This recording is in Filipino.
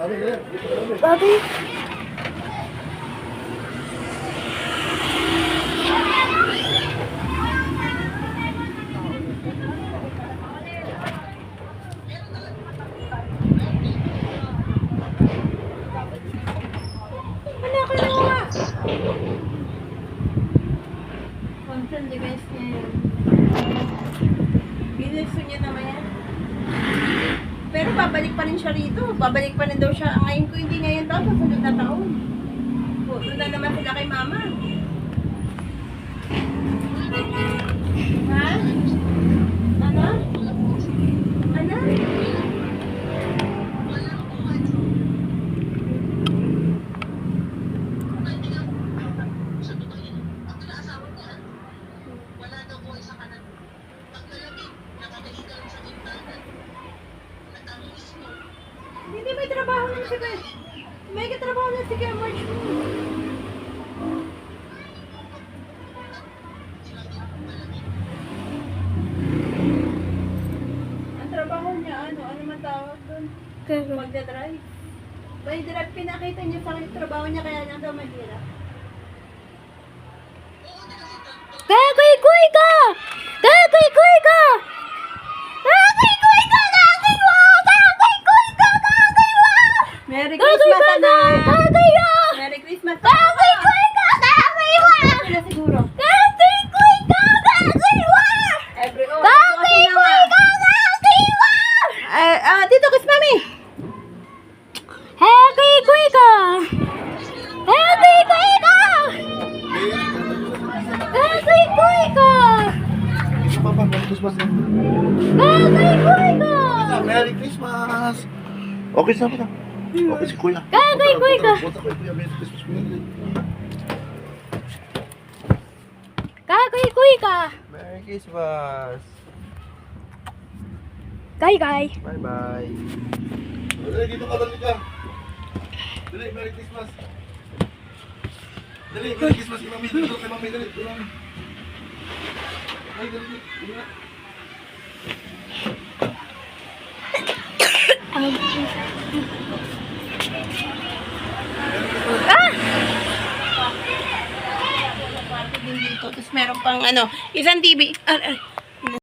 Babi. Constant device niya yun. Binilso niya naman yan. Pero babalik pa rin siya rito. Babalik pa rin daw siya. Ngayon ko hindi ngayon daw. Sa sunod na taon. Doon na naman sila kay mama. Ha? Ano? Ano? Hindi may trabaho na si Ben. May katrabaho na si Kuya March. Ang trabaho niya, ano man tawag doon? Magdadrive. May drive, pinakita niya sa akin yung trabaho niya, kaya lang daw mahirap. Kakuy-kuy ka! Kakuy-kuy ka! Kakuy-kuy ka! Kakuy-kuy ka! Kakuy-kuy ka! Kakuy-kuy! Merry Christmas, anak! Kakuy-kuy! Merry Christmas! Kakuy-kuy ka! Kakuy-kuy! Ano na siguro? Kakuy-kuy ka! Kakuy-kuy! Every oh, Kakuy-kuy ka! Kakuy-kuy! Dito, kiss mami! Kakuy-kuy ka! Kakuy-kuy ka! Kakuy-kuy ka! Papa, Merry Christmas. Kakuy-kuy ka! Merry Christmas. Okay sa pala. Okay si Kuya. Kakuy-kuy ka! Punta ko Kuya, Merry Christmas. Kakuy-kuy ka! Merry Christmas. Kay-kay! Bye-bye. Dali, dito ka, dali ka. Dali, Merry Christmas. Dali, Merry Christmas kay Mami. Dali, kay Mami, dali. Dali, Mami. Ay, dali, dali. Dali. Dito, tapos meron pang isang TV.